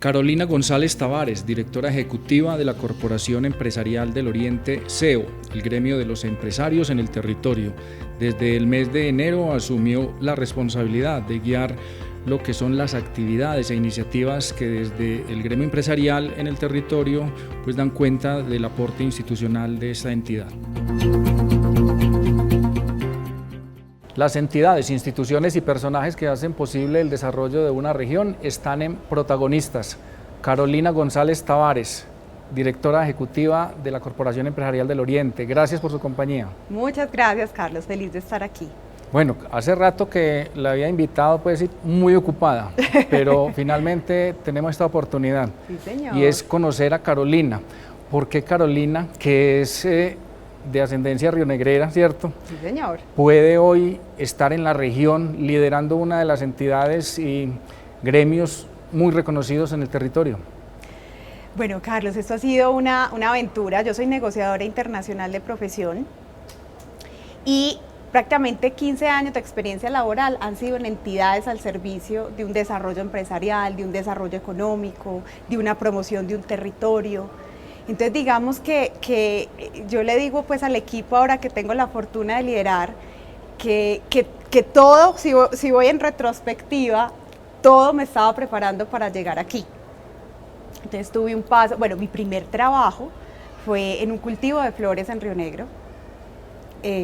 Carolina González Tavares, directora ejecutiva de la Corporación Empresarial del Oriente, CEO, el gremio de los empresarios en el territorio. Desde el mes de enero asumió la responsabilidad de guiar lo que son las actividades e iniciativas que desde el gremio empresarial en el territorio pues dan cuenta del aporte institucional de esta entidad. Las entidades, instituciones y personajes que hacen posible el desarrollo de una región están en protagonistas. Carolina González Tavares, directora ejecutiva de la Corporación Empresarial del Oriente. Gracias por su compañía. Muchas gracias, Carlos. Feliz de estar aquí. Bueno, hace rato que la había invitado, puede decir, muy ocupada, pero finalmente tenemos esta oportunidad. Sí, señor. Y es conocer a Carolina. ¿Por qué Carolina, que es de ascendencia rionegrera, cierto? Sí, señor. Puede hoy estar en la región liderando una de las entidades y gremios muy reconocidos en el territorio? Bueno, Carlos, esto ha sido una aventura. Yo soy negociadora internacional de profesión y prácticamente 15 años de experiencia laboral han sido en entidades al servicio de un desarrollo empresarial, de un desarrollo económico, de una promoción de un territorio. Entonces digamos que yo le digo pues al equipo ahora que tengo la fortuna de liderar que todo, si voy en retrospectiva, todo me estaba preparando para llegar aquí. Entonces tuve un paso, bueno, mi primer trabajo fue en un cultivo de flores en Río Negro,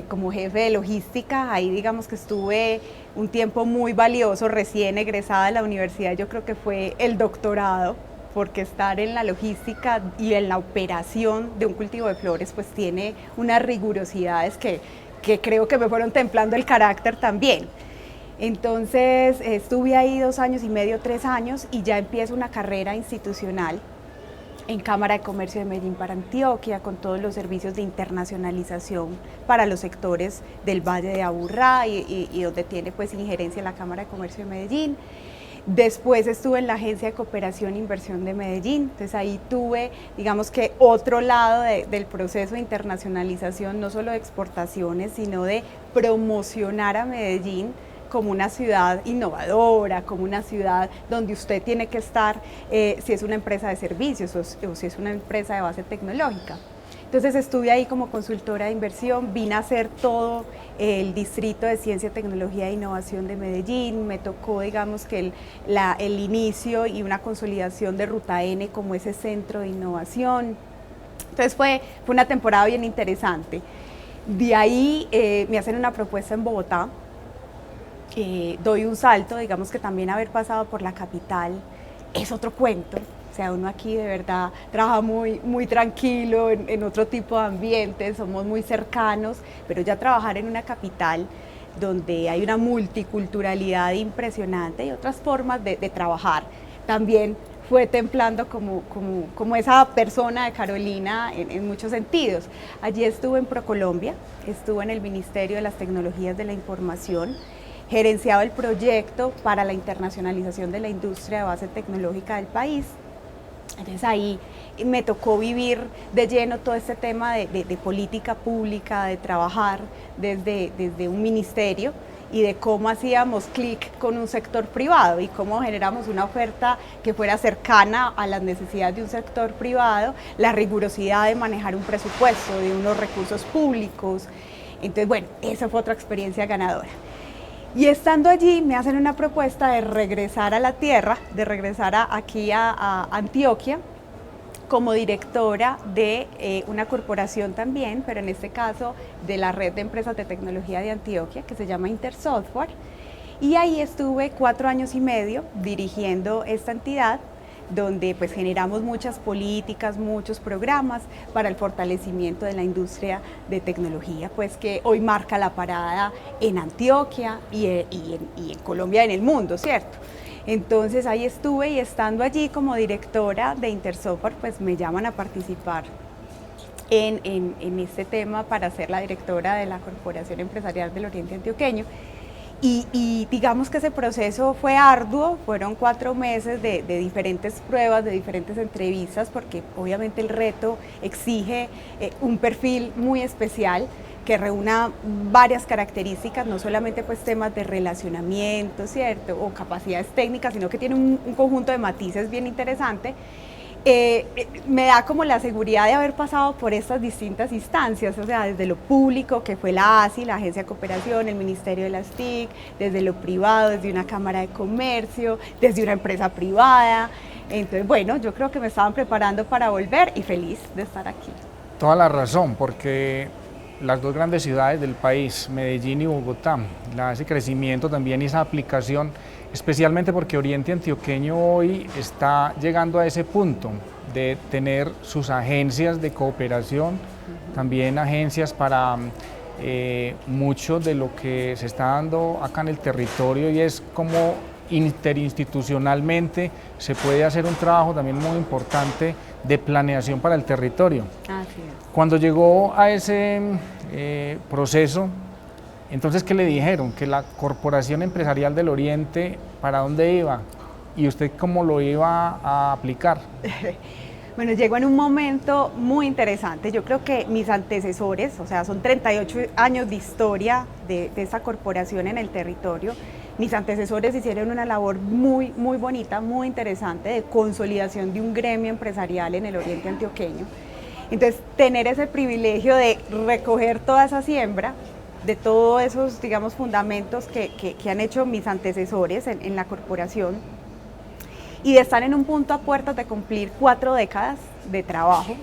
como jefe de logística. Ahí digamos que estuve un tiempo muy valioso, recién egresada de la universidad. Yo creo que fue el doctorado, porque estar en la logística y en la operación de un cultivo de flores pues tiene unas rigurosidades que creo que me fueron templando el carácter también. Entonces estuve ahí 2 años y medio, 3 años, y ya empiezo una carrera institucional en Cámara de Comercio de Medellín para Antioquia, con todos los servicios de internacionalización para los sectores del Valle de Aburrá y donde tiene pues injerencia la Cámara de Comercio de Medellín. Después estuve en la Agencia de Cooperación e Inversión de Medellín, entonces ahí tuve, digamos que otro lado del proceso de internacionalización, no solo de exportaciones, sino de promocionar a Medellín como una ciudad innovadora, como una ciudad donde usted tiene que estar si es una empresa de servicios o si es una empresa de base tecnológica. Entonces estuve ahí como consultora de inversión, vine a hacer todo el distrito de Ciencia, Tecnología e Innovación de Medellín. Me tocó, digamos, que el inicio y una consolidación de Ruta N como ese centro de innovación. Entonces fue una temporada bien interesante. De ahí me hacen una propuesta en Bogotá. Doy un salto, digamos que también haber pasado por la capital es otro cuento. O sea, uno aquí de verdad trabaja muy tranquilo, en otro tipo de ambiente, somos muy cercanos, pero ya trabajar en una capital donde hay una multiculturalidad impresionante y otras formas de trabajar, también fue templando como esa persona de Carolina en muchos sentidos. Allí estuve en ProColombia, estuve en el Ministerio de las Tecnologías de la Información, gerenciado el proyecto para la internacionalización de la industria de base tecnológica del país. Entonces ahí me tocó vivir de lleno todo este tema de política pública, de trabajar desde un ministerio y de cómo hacíamos clic con un sector privado y cómo generamos una oferta que fuera cercana a las necesidades de un sector privado, la rigurosidad de manejar un presupuesto, de unos recursos públicos. Entonces, bueno, esa fue otra experiencia ganadora. Y estando allí me hacen una propuesta de regresar a la tierra, de regresar aquí a Antioquia como directora de una corporación también, pero en este caso de la red de empresas de tecnología de Antioquia, que se llama Intersoftware. Y ahí estuve 4 años y medio dirigiendo esta entidad, donde pues generamos muchas políticas, muchos programas para el fortalecimiento de la industria de tecnología, pues que hoy marca la parada en Antioquia y en Colombia y en el mundo, ¿cierto? Entonces ahí estuve y estando allí como directora de Intersoftware, pues me llaman a participar en este tema para ser la directora de la Corporación Empresarial del Oriente Antioqueño. Y digamos que ese proceso fue arduo, fueron 4 meses de diferentes pruebas, de diferentes entrevistas, porque obviamente el reto exige un perfil muy especial que reúna varias características, no solamente pues temas de relacionamiento, ¿cierto? O capacidades técnicas, sino que tiene un conjunto de matices bien interesante. Me da como la seguridad de haber pasado por estas distintas instancias, o sea, desde lo público, que fue la ASI, la Agencia de Cooperación, el Ministerio de las TIC, desde lo privado, desde una Cámara de Comercio, desde una empresa privada. Entonces, bueno, yo creo que me estaban preparando para volver y feliz de estar aquí. Toda la razón, porque las dos grandes ciudades del país, Medellín y Bogotá, ese crecimiento también y esa aplicación, especialmente porque Oriente Antioqueño hoy está llegando a ese punto de tener sus agencias de cooperación, también agencias para mucho de lo que se está dando acá en el territorio, y es como interinstitucionalmente se puede hacer un trabajo también muy importante de planeación para el territorio. Así es. Cuando llegó a ese proceso, entonces, ¿qué le dijeron? Que la Corporación Empresarial del Oriente, ¿para dónde iba? ¿Y usted cómo lo iba a aplicar? Bueno, llegó en un momento muy interesante. Yo creo que mis antecesores, o sea, son 38 años de historia de esta corporación en el territorio, mis antecesores hicieron una labor muy, muy bonita, muy interesante de consolidación de un gremio empresarial en el Oriente Antioqueño. Entonces, tener ese privilegio de recoger toda esa siembra, de todos esos, digamos, fundamentos que han hecho mis antecesores en la corporación, y de estar en un punto a puertas de cumplir 4 décadas de trabajo.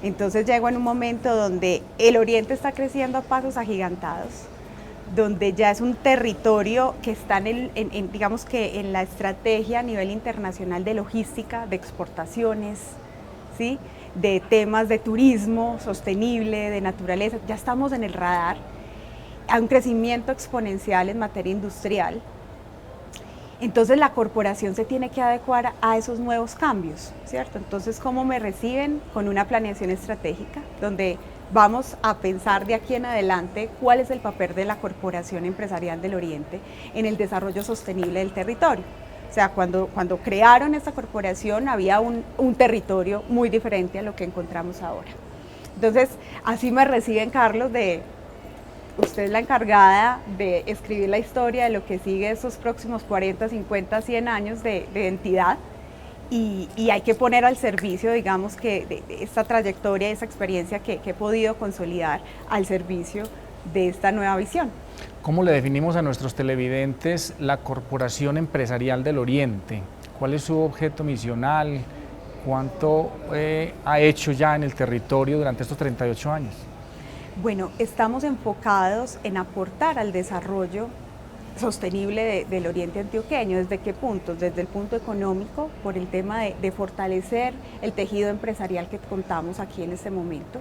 Entonces llego en un momento donde el Oriente está creciendo a pasos agigantados, donde ya es un territorio que está digamos que en la estrategia a nivel internacional de logística, de exportaciones, ¿sí? De temas de turismo sostenible, de naturaleza, ya estamos en el radar, a un crecimiento exponencial en materia industrial. Entonces la corporación se tiene que adecuar a esos nuevos cambios, ¿cierto? Entonces, ¿cómo me reciben? Con una planeación estratégica, donde vamos a pensar de aquí en adelante cuál es el papel de la Corporación Empresarial del Oriente en el desarrollo sostenible del territorio. O sea, cuando crearon esta corporación había un territorio muy diferente a lo que encontramos ahora. Entonces, así me reciben, Carlos, usted es la encargada de escribir la historia de lo que sigue estos próximos 40, 50, 100 años de entidad, y hay que poner al servicio, digamos, que de esta trayectoria, esa experiencia que he podido consolidar al servicio de esta nueva visión. ¿Cómo le definimos a nuestros televidentes la Corporación Empresarial del Oriente? ¿Cuál es su objeto misional? ¿Cuánto ha hecho ya en el territorio durante estos 38 años? Bueno, estamos enfocados en aportar al desarrollo sostenible del Oriente Antioqueño. ¿Desde qué puntos? Desde el punto económico, por el tema de fortalecer el tejido empresarial que contamos aquí en este momento.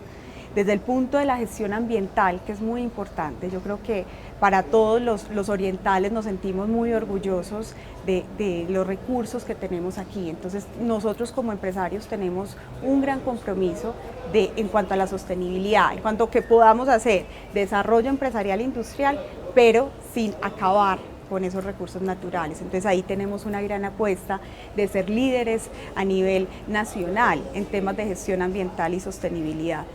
Desde el punto de la gestión ambiental, que es muy importante. Yo creo que para todos los orientales nos sentimos muy orgullosos de los recursos que tenemos aquí. Entonces, nosotros como empresarios tenemos un gran compromiso en cuanto a la sostenibilidad, en cuanto a que podamos hacer desarrollo empresarial e industrial, pero sin acabar con esos recursos naturales. Entonces ahí tenemos una gran apuesta de ser líderes a nivel nacional en temas de gestión ambiental y sostenibilidad.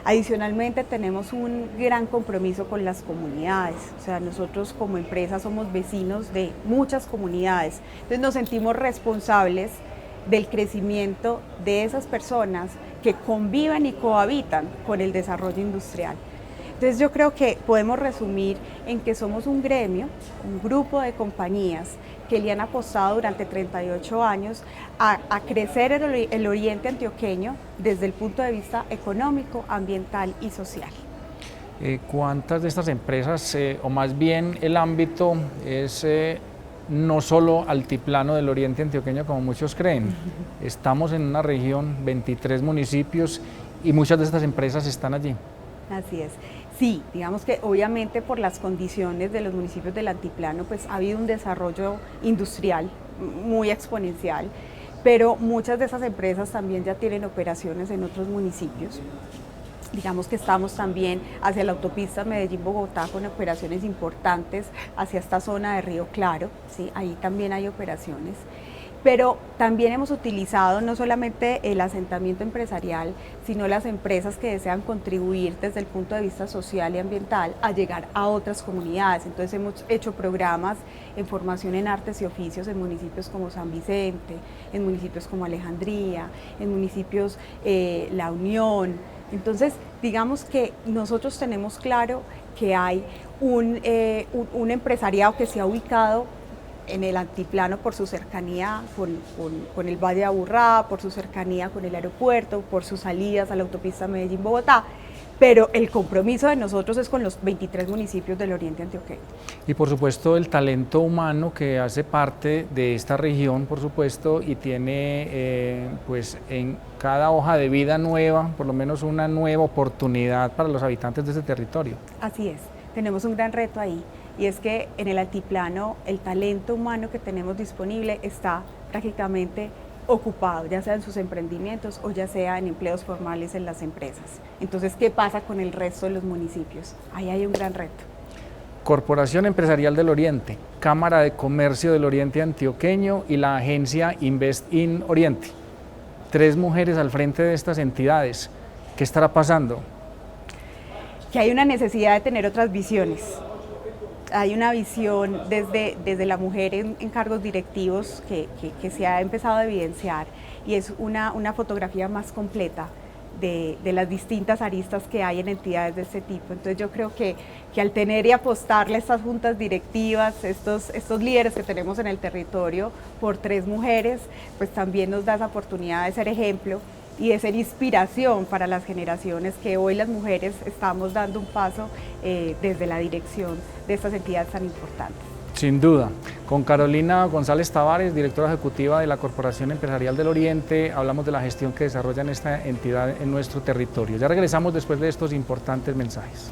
Adicionalmente tenemos un gran compromiso con las comunidades, o sea, nosotros como empresa somos vecinos de muchas comunidades, entonces nos sentimos responsables del crecimiento de esas personas que conviven y cohabitan con el desarrollo industrial. Entonces yo creo que podemos resumir en que somos un gremio, un grupo de compañías que le han apostado durante 38 años a crecer el Oriente Antioqueño desde el punto de vista económico, ambiental y social. ¿Cuántas de estas empresas, o más bien el ámbito es no solo altiplano del Oriente Antioqueño como muchos creen? Estamos en una región, 23 municipios, y muchas de estas empresas están allí. Así es. Sí, digamos que obviamente por las condiciones de los municipios del altiplano, pues ha habido un desarrollo industrial muy exponencial, pero muchas de esas empresas también ya tienen operaciones en otros municipios. Digamos que estamos también hacia la autopista Medellín-Bogotá con operaciones importantes hacia esta zona de Río Claro, ¿sí? Ahí también hay operaciones. Pero también hemos utilizado no solamente el asentamiento empresarial, sino las empresas que desean contribuir desde el punto de vista social y ambiental a llegar a otras comunidades. Entonces hemos hecho programas en formación en artes y oficios en municipios como San Vicente, en municipios como Alejandría, en municipios La Unión. Entonces, digamos que nosotros tenemos claro que hay un empresariado que se ha ubicado en el altiplano por su cercanía con el Valle de Aburrá, por su cercanía con el aeropuerto, por sus salidas a la autopista Medellín-Bogotá, pero el compromiso de nosotros es con los 23 municipios del oriente antioqueño. Y por supuesto el talento humano que hace parte de esta región, por supuesto, y tiene pues en cada hoja de vida nueva, por lo menos una nueva oportunidad para los habitantes de ese territorio. Así es, tenemos un gran reto ahí, y es que en el altiplano el talento humano que tenemos disponible está prácticamente ocupado, ya sea en sus emprendimientos o ya sea en empleos formales en las empresas. Entonces, ¿qué pasa con el resto de los municipios? Ahí hay un gran reto. Corporación Empresarial del Oriente, Cámara de Comercio del Oriente Antioqueño y la agencia Invest in Oriente. 3 mujeres al frente de estas entidades. ¿Qué estará pasando? Que hay una necesidad de tener otras visiones. Hay una visión desde la mujer en cargos directivos que se ha empezado a evidenciar, y es una fotografía más completa de las distintas aristas que hay en entidades de este tipo. Entonces yo creo que al tener y apostarle estas juntas directivas, estos líderes que tenemos en el territorio por 3 mujeres, pues también nos da esa oportunidad de ser ejemplo y de ser inspiración para las generaciones que hoy las mujeres estamos dando un paso desde la dirección de estas entidades tan importantes. Sin duda. Con Carolina González Tavares, directora ejecutiva de la Corporación Empresarial del Oriente, hablamos de la gestión que desarrollan esta entidad en nuestro territorio. Ya regresamos después de estos importantes mensajes.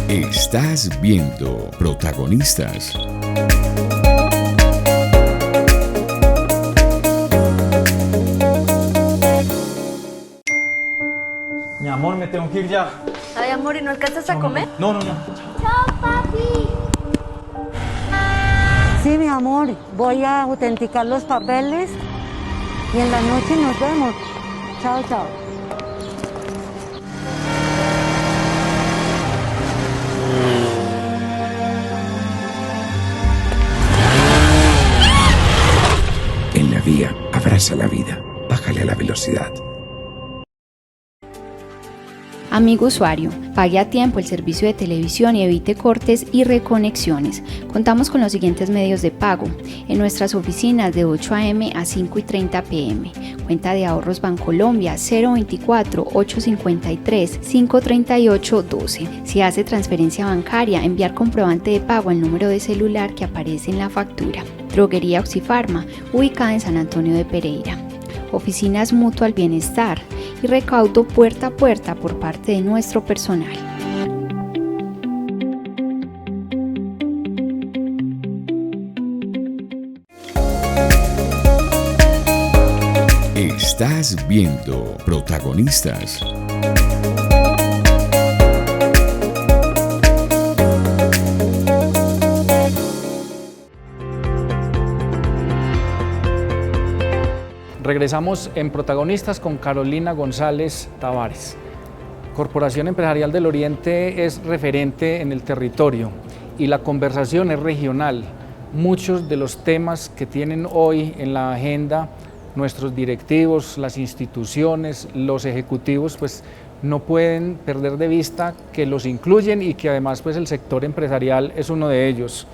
Estás viendo Protagonistas. Mi amor, me tengo que ir ya. Ay, amor, ¿y no alcanzas a comer? No. Chao, papi. Sí, mi amor, voy a autenticar los papeles y en la noche nos vemos. Chao, chao. En la vía, abraza la vida, bájale a la velocidad. Amigo usuario, pague a tiempo el servicio de televisión y evite cortes y reconexiones. Contamos con los siguientes medios de pago en nuestras oficinas de 8 a.m. a 5:30 p.m. Cuenta de ahorros Bancolombia 024-853-538-12. Si hace transferencia bancaria, enviar comprobante de pago al número de celular que aparece en la factura. Droguería Oxifarma, ubicada en San Antonio de Pereira. Oficinas Mutual Bienestar y recaudo puerta a puerta por parte de nuestro personal. Estás viendo Protagonistas. Regresamos en Protagonistas con Carolina González Tavares. Corporación Empresarial del Oriente es referente en el territorio y la conversación es regional. Muchos de los temas que tienen hoy en la agenda nuestros directivos, las instituciones, los ejecutivos, pues no pueden perder de vista que los incluyen y que además pues el sector empresarial es uno de ellos.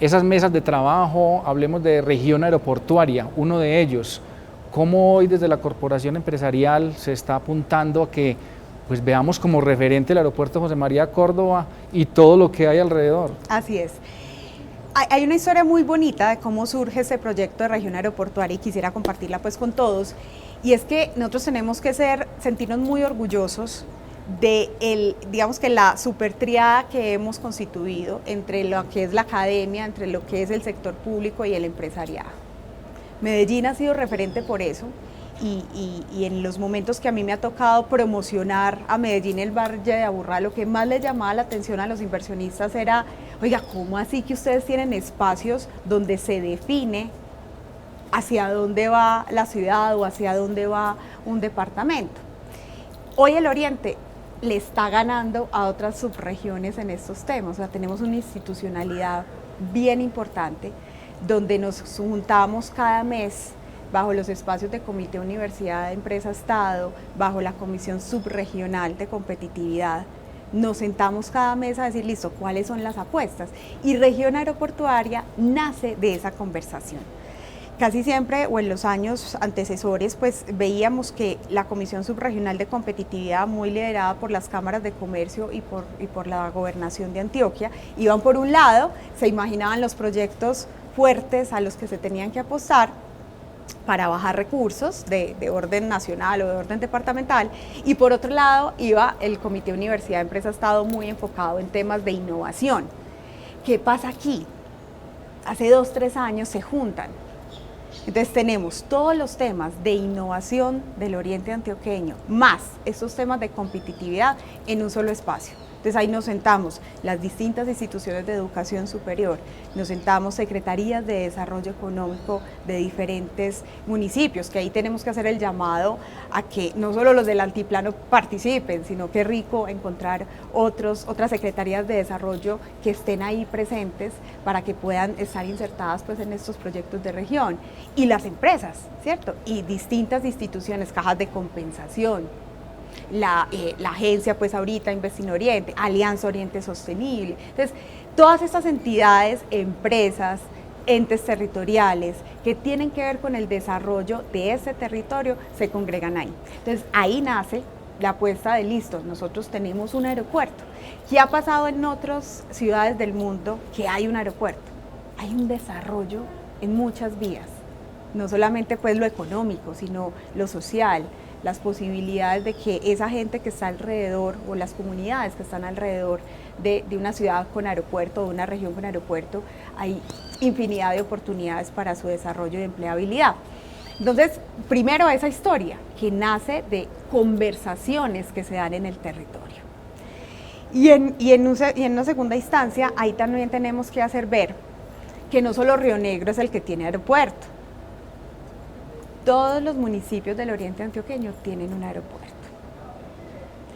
Esas mesas de trabajo, hablemos de región aeroportuaria, uno de ellos. ¿Cómo hoy desde la Corporación Empresarial se está apuntando a que pues veamos como referente el aeropuerto José María Córdoba y todo lo que hay alrededor? Así es. Hay una historia muy bonita de cómo surge este proyecto de región aeroportuaria y quisiera compartirla pues con todos. Y es que nosotros tenemos que sentirnos muy orgullosos de digamos que la supertriada que hemos constituido entre lo que es la academia, entre lo que es el sector público y el empresariado. Medellín ha sido referente por eso y en los momentos que a mí me ha tocado promocionar a Medellín, el Valle de Aburrá, lo que más le llamaba la atención a los inversionistas era, oiga, ¿cómo así que ustedes tienen espacios donde se define hacia dónde va la ciudad o hacia dónde va un departamento? Hoy el Oriente le está ganando a otras subregiones en estos temas, o sea, tenemos una institucionalidad bien importante donde nos juntamos cada mes bajo los espacios de Comité Universidad, Empresa, Estado, bajo la Comisión Subregional de Competitividad. Nos sentamos cada mes a decir, listo, ¿cuáles son las apuestas? Y Región Aeroportuaria nace de esa conversación. Casi siempre, o en los años antecesores, pues veíamos que la Comisión Subregional de Competitividad, muy liderada por las cámaras de comercio y por la gobernación de Antioquia, iban por un lado, se imaginaban los proyectos fuertes a los que se tenían que apostar para bajar recursos de orden nacional o de orden departamental, y por otro lado iba el Comité Universidad Empresa Estado muy enfocado en temas de innovación. ¿Qué pasa aquí? Hace 2, 3 años se juntan. Entonces tenemos todos los temas de innovación del Oriente Antioqueño, más estos temas de competitividad en un solo espacio. Entonces ahí nos sentamos las distintas instituciones de educación superior, nos sentamos secretarías de desarrollo económico de diferentes municipios, que ahí tenemos que hacer el llamado a que no solo los del altiplano participen, sino que rico encontrar otras secretarías de desarrollo que estén ahí presentes para que puedan estar insertadas pues en estos proyectos de región. Y las empresas, ¿cierto? Y distintas instituciones, cajas de compensación, la agencia pues ahorita Investin Oriente, Alianza Oriente Sostenible. Entonces, todas estas entidades, empresas, entes territoriales que tienen que ver con el desarrollo de ese territorio se congregan ahí. Entonces, ahí nace la apuesta de listo, nosotros tenemos un aeropuerto. ¿Qué ha pasado en otras ciudades del mundo que hay un aeropuerto? Hay un desarrollo en muchas vías, no solamente pues lo económico, sino lo social, las posibilidades de que esa gente que está alrededor o las comunidades que están alrededor de una ciudad con aeropuerto o de una región con aeropuerto, hay infinidad de oportunidades para su desarrollo y empleabilidad. Entonces, primero esa historia que nace de conversaciones que se dan en el territorio. Y en una segunda instancia, ahí también tenemos que hacer ver que no solo Río Negro es el que tiene aeropuerto. Todos los municipios del Oriente Antioqueño tienen un aeropuerto.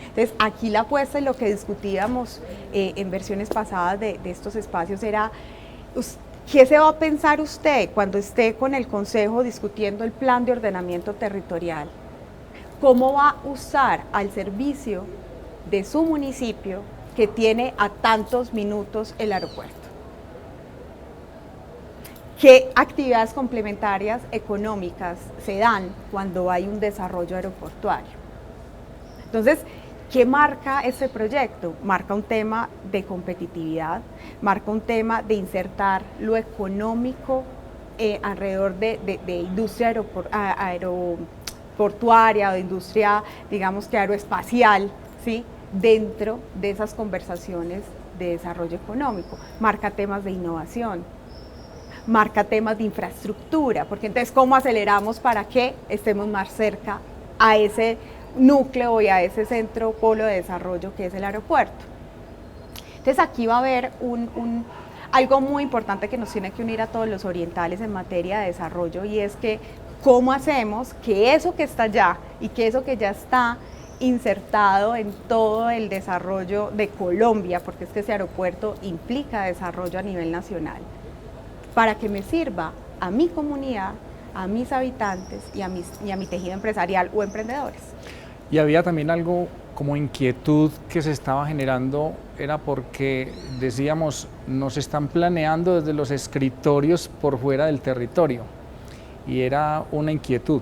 Entonces, aquí la apuesta y lo que discutíamos en versiones pasadas de estos espacios era, ¿qué se va a pensar usted cuando esté con el Consejo discutiendo el plan de ordenamiento territorial? ¿Cómo va a usar al servicio de su municipio que tiene a tantos minutos el aeropuerto? ¿Qué actividades complementarias económicas se dan cuando hay un desarrollo aeroportuario? Entonces, ¿qué marca ese proyecto? Marca un tema de competitividad, marca un tema de insertar lo económico alrededor de industria aeroportuaria o de industria, digamos que aeroespacial, ¿sí? Dentro de esas conversaciones de desarrollo económico. Marca temas de innovación, marca temas de infraestructura, porque entonces ¿cómo aceleramos para que estemos más cerca a ese núcleo y a ese centro polo de desarrollo que es el aeropuerto? Entonces aquí va a haber algo muy importante que nos tiene que unir a todos los orientales en materia de desarrollo, y es que ¿cómo hacemos que eso que está allá y que eso que ya está insertado en todo el desarrollo de Colombia, porque es que ese aeropuerto implica desarrollo a nivel nacional, para que me sirva a mi comunidad, a mis habitantes y a mi tejido empresarial o emprendedores? Y había también algo como inquietud que se estaba generando, era porque decíamos, nos están planeando desde los escritorios por fuera del territorio, y era una inquietud.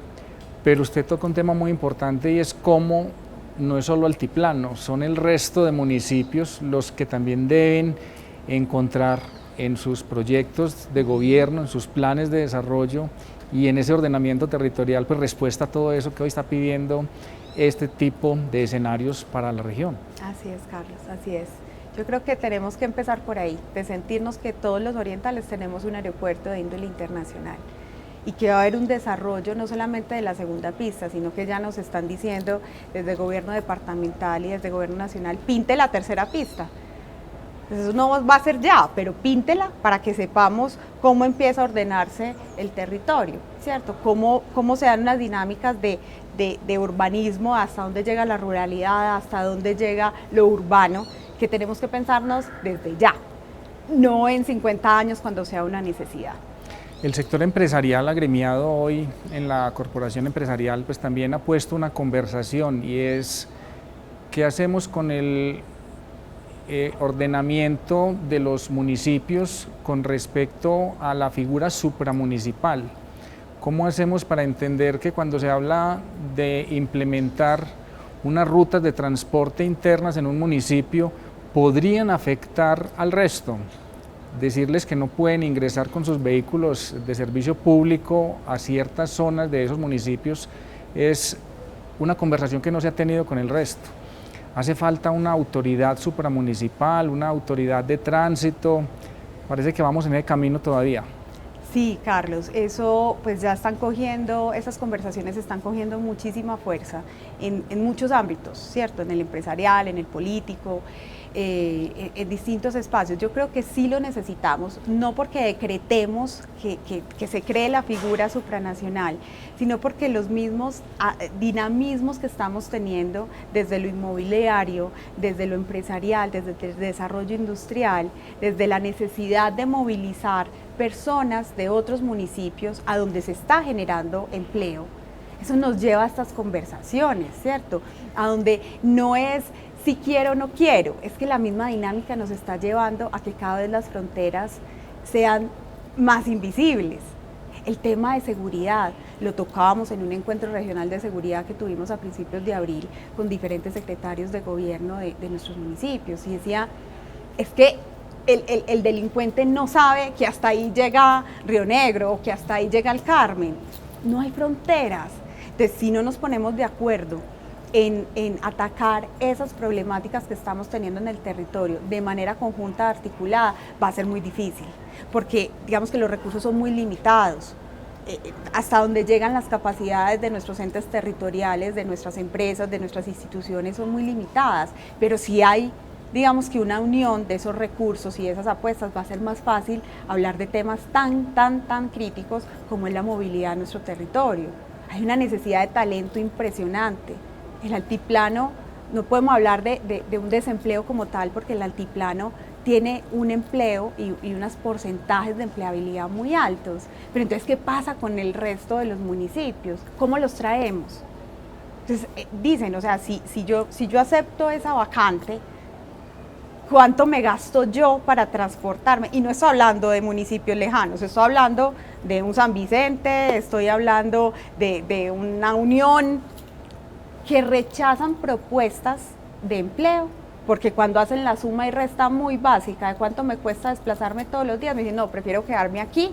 Pero usted toca un tema muy importante, y es cómo no es solo Altiplano, son el resto de municipios los que también deben encontrar en sus proyectos de gobierno, en sus planes de desarrollo y en ese ordenamiento territorial, pues respuesta a todo eso que hoy está pidiendo este tipo de escenarios para la región. Así es, Carlos, así es. Yo creo que tenemos que empezar por ahí, de sentirnos que todos los orientales tenemos un aeropuerto de índole internacional y que va a haber un desarrollo no solamente de la segunda pista, sino que ya nos están diciendo desde el gobierno departamental y desde el gobierno nacional, pinte la tercera pista. Eso no va a ser ya, pero píntela para que sepamos cómo empieza a ordenarse el territorio, ¿cierto? Cómo se dan unas dinámicas de urbanismo, hasta dónde llega la ruralidad, hasta dónde llega lo urbano, que tenemos que pensarnos desde ya, no en 50 años cuando sea una necesidad. El sector empresarial agremiado hoy en la corporación empresarial pues también ha puesto una conversación y es ¿qué hacemos con el ordenamiento de los municipios con respecto a la figura supramunicipal? ¿Cómo hacemos para entender que cuando se habla de implementar unas rutas de transporte internas en un municipio podrían afectar al resto? Decirles que no pueden ingresar con sus vehículos de servicio público a ciertas zonas de esos municipios es una conversación que no se ha tenido con el resto. Hace falta una autoridad supramunicipal, una autoridad de tránsito, parece que vamos en el camino todavía. Sí, Carlos, eso pues ya están cogiendo, esas conversaciones están cogiendo muchísima fuerza en muchos ámbitos, ¿cierto? En el empresarial, en el político, en distintos espacios. Yo creo que sí lo necesitamos, no porque decretemos que se cree la figura supranacional, sino porque los mismos dinamismos que estamos teniendo desde lo inmobiliario, desde lo empresarial, desde el desarrollo industrial, desde la necesidad de movilizar personas de otros municipios a donde se está generando empleo, eso nos lleva a estas conversaciones, ¿cierto? A donde no es si quiero o no quiero, es que la misma dinámica nos está llevando a que cada vez las fronteras sean más invisibles. El tema de seguridad, lo tocábamos en un encuentro regional de seguridad que tuvimos a principios de abril con diferentes secretarios de gobierno de nuestros municipios y decía, es que el delincuente no sabe que hasta ahí llega Río Negro o que hasta ahí llega el Carmen, no hay fronteras. Entonces, si no nos ponemos de acuerdo en atacar esas problemáticas que estamos teniendo en el territorio de manera conjunta, articulada, va a ser muy difícil, porque digamos que los recursos son muy limitados, hasta donde llegan las capacidades de nuestros entes territoriales, de nuestras empresas, de nuestras instituciones son muy limitadas, pero si hay, digamos que una unión de esos recursos y esas apuestas, va a ser más fácil hablar de temas tan críticos como es la movilidad en nuestro territorio. Hay una necesidad de talento impresionante. El altiplano, no podemos hablar de un desempleo como tal, porque el altiplano tiene un empleo y unos porcentajes de empleabilidad muy altos. Pero entonces, ¿qué pasa con el resto de los municipios? ¿Cómo los traemos? Entonces, dicen, o sea, si yo acepto esa vacante, ¿cuánto me gasto yo para transportarme? Y no estoy hablando de municipios lejanos, estoy hablando de un San Vicente, estoy hablando de una Unión, que rechazan propuestas de empleo, porque cuando hacen la suma y resta muy básica de cuánto me cuesta desplazarme todos los días, me dicen, no, prefiero quedarme aquí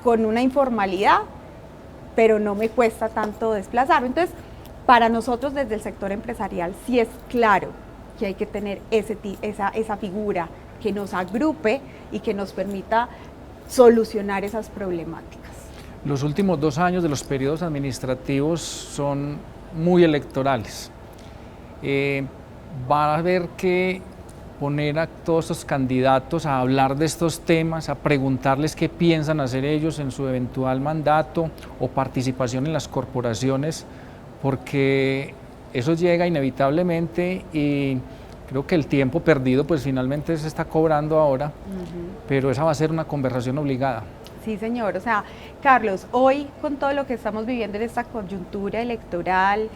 con una informalidad, pero no me cuesta tanto desplazarme. Entonces, para nosotros desde el sector empresarial sí es claro que hay que tener esa figura que nos agrupe y que nos permita solucionar esas problemáticas. Los últimos 2 años de los periodos administrativos son muy electorales. Va a haber que poner a todos estos candidatos a hablar de estos temas, a preguntarles qué piensan hacer ellos en su eventual mandato o participación en las corporaciones, porque eso llega inevitablemente y creo que el tiempo perdido pues finalmente se está cobrando ahora, pero esa va a ser una conversación obligada. Sí, señor. O sea, Carlos, hoy con todo lo que estamos viviendo en esta coyuntura electoral,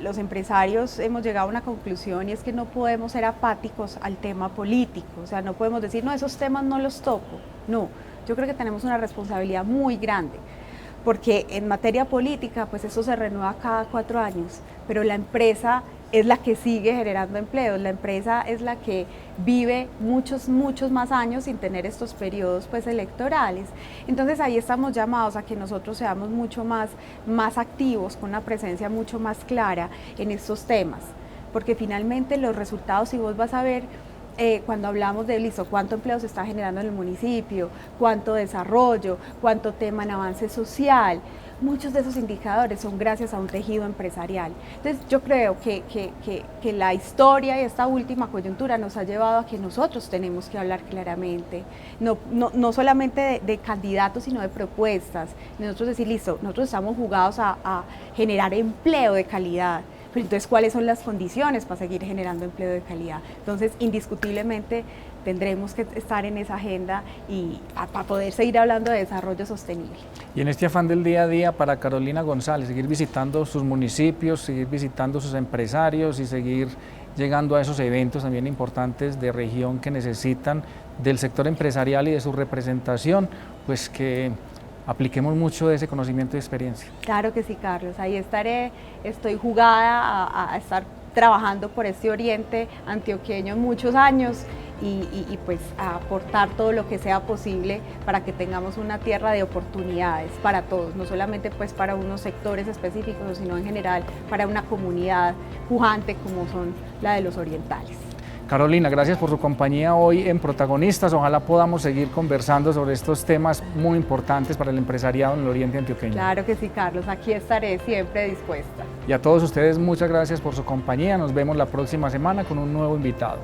los empresarios hemos llegado a una conclusión y es que no podemos ser apáticos al tema político. O sea, no podemos decir, no, esos temas no los toco. No, yo creo que tenemos una responsabilidad muy grande, porque en materia política, pues eso se renueva cada 4 años, pero la empresa es la que sigue generando empleos, la empresa es la que vive muchos más años sin tener estos periodos pues electorales. Entonces ahí estamos llamados a que nosotros seamos mucho más activos, con una presencia mucho más clara en estos temas, porque finalmente los resultados, si vos vas a ver cuando hablamos de listo, cuánto empleo se está generando en el municipio, cuánto desarrollo, cuánto tema en avance social, muchos de esos indicadores son gracias a un tejido empresarial. Entonces yo creo que la historia y esta última coyuntura nos ha llevado a que nosotros tenemos que hablar claramente, no solamente de candidatos, sino de propuestas. Nosotros decir, listo, nosotros estamos jugados a generar empleo de calidad. Pero entonces, ¿cuáles son las condiciones para seguir generando empleo de calidad? Entonces, indiscutiblemente tendremos que estar en esa agenda y para poder seguir hablando de desarrollo sostenible. Y en este afán del día a día para Carolina González, seguir visitando sus municipios, seguir visitando sus empresarios y seguir llegando a esos eventos también importantes de región que necesitan del sector empresarial y de su representación, pues que apliquemos mucho de ese conocimiento y experiencia. Claro que sí, Carlos, ahí estaré, estoy jugada a estar trabajando por este oriente antioqueño muchos años y pues a aportar todo lo que sea posible para que tengamos una tierra de oportunidades para todos, no solamente pues para unos sectores específicos, sino en general para una comunidad pujante como son la de los orientales. Carolina, gracias por su compañía hoy en Protagonistas. Ojalá podamos seguir conversando sobre estos temas muy importantes para el empresariado en el oriente antioqueño. Claro que sí, Carlos, aquí estaré siempre dispuesta. Y a todos ustedes muchas gracias por su compañía. Nos vemos la próxima semana con un nuevo invitado.